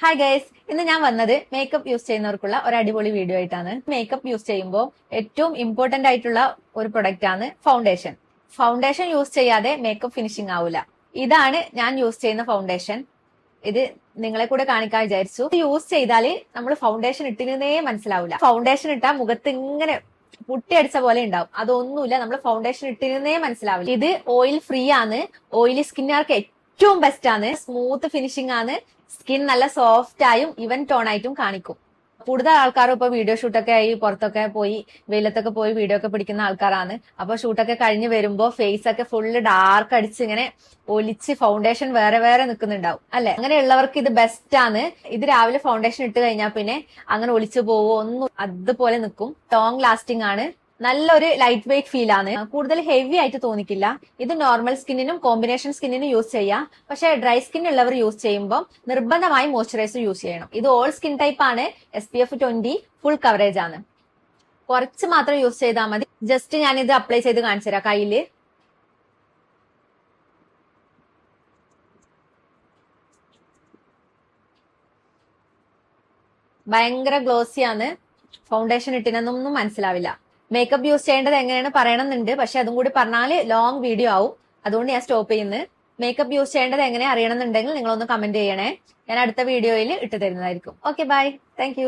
Hi guys, ഇന്ന് ഞാൻ വന്നത് മേക്കപ്പ് യൂസ് ചെയ്യുന്നവർക്കുള്ള ഒരു അടിപൊളി വീഡിയോ ആയിട്ടാണ്. മേക്കപ്പ് യൂസ് ചെയ്യുമ്പോൾ ഏറ്റവും ഇമ്പോർട്ടന്റ് ആയിട്ടുള്ള ഒരു പ്രൊഡക്റ്റ് ആണ് ഫൗണ്ടേഷൻ. ഫൗണ്ടേഷൻ യൂസ് ചെയ്യാതെ മേക്കപ്പ് ഫിനിഷിംഗ് ആവില്ല. ഇതാണ് ഞാൻ യൂസ് ചെയ്യുന്ന ഫൗണ്ടേഷൻ. ഇത് നിങ്ങളെ കൂടെ കാണിക്കാൻ വിചാരിച്ചു. യൂസ് ചെയ്താൽ നമ്മൾ ഫൗണ്ടേഷൻ ഇട്ടിരുന്നേ മനസ്സിലാവില്ല. ഫൗണ്ടേഷൻ ഇട്ടാൽ മുഖത്ത് ഇങ്ങനെ പുട്ടിയടിച്ച പോലെ ഉണ്ടാവും. അതൊന്നുമില്ല, നമ്മൾ ഫൗണ്ടേഷൻ ഇട്ടിരുന്നേ മനസ്സിലാവില്ല. ഇത് ഓയിൽ ഫ്രീ ആണ്. ഓയിലി സ്കിന്നുകാർക്ക് ഏറ്റവും ബെസ്റ്റ് ആണ്. സ്മൂത്ത് ഫിനിഷിംഗ് ആണ്. സ്കിൻ നല്ല സോഫ്റ്റ് ആയും ഇവൻ ടോൺ ആയിട്ടും കാണിക്കും. കൂടുതൽ ആൾക്കാരും ഇപ്പൊ വീഡിയോ ഷൂട്ടൊക്കെ ആയി പുറത്തൊക്കെ പോയി വെയിലത്തൊക്കെ പോയി വീഡിയോ ഒക്കെ പിടിക്കുന്ന ആൾക്കാരാണ്. അപ്പൊ ഷൂട്ടൊക്കെ കഴിഞ്ഞ് വരുമ്പോ ഫേസ് ഒക്കെ ഫുള്ള് ഡാർക്ക് അടിച്ച് ഇങ്ങനെ ഒലിച്ച് ഫൗണ്ടേഷൻ വേറെ വേറെ നിൽക്കുന്നുണ്ടാവും അല്ലെ. അങ്ങനെയുള്ളവർക്ക് ഇത് ബെസ്റ്റ് ആണ്. ഇത് രാവിലെ ഫൗണ്ടേഷൻ ഇട്ട് കഴിഞ്ഞാൽ പിന്നെ അങ്ങനെ ഒലിച്ചു പോവോ ഒന്നും, അതുപോലെ നിൽക്കും. ലോങ് ലാസ്റ്റിംഗ് ആണ്. നല്ലൊരു ലൈറ്റ് വെയിറ്റ് ഫീൽ ആണ്. കൂടുതൽ ഹെവി ആയിട്ട് തോന്നിക്കില്ല. ഇത് നോർമൽ സ്കിന്നിനും കോമ്പിനേഷൻ സ്കിന്നിനും യൂസ് ചെയ്യാം. പക്ഷെ ഡ്രൈ സ്കിൻ ഉള്ളവർ യൂസ് ചെയ്യുമ്പോൾ നിർബന്ധമായും മോയ്സ്ചറൈസർ യൂസ് ചെയ്യണം. ഇത് ഓൾ സ്കിൻ ടൈപ്പ് ആണ്. SPF 20 ഫുൾ കവറേജ് ആണ്. കുറച്ച് മാത്രം യൂസ് ചെയ്താൽ മതി. ജസ്റ്റ് ഞാൻ ഇത് അപ്ലൈ ചെയ്ത് കാണിച്ചു തരാം കയ്യില്. ഭയങ്കര ഗ്ലോസി ആണ്. ഫൗണ്ടേഷൻ ഇട്ടിനൊന്നും മനസ്സിലാവില്ല. മേക്കപ്പ് യൂസ് ചെയ്യേണ്ടത് എങ്ങനെയാണ് പറയണമെന്നുണ്ട്, പക്ഷെ അതും കൂടി പറഞ്ഞാല് ലോങ് വീഡിയോ ആവും. അതുകൊണ്ട് ഞാൻ സ്റ്റോപ്പ് ചെയ്യുന്നത്. മേക്കപ്പ് യൂസ് ചെയ്യേണ്ടത് എങ്ങനെ അറിയണമെന്നുണ്ടെങ്കിൽ നിങ്ങളൊന്ന് കമന്റ് ചെയ്യണേ. ഞാൻ അടുത്ത വീഡിയോയിൽ ഇട്ട് തരുന്നതായിരിക്കും. Okay, by. താങ്ക്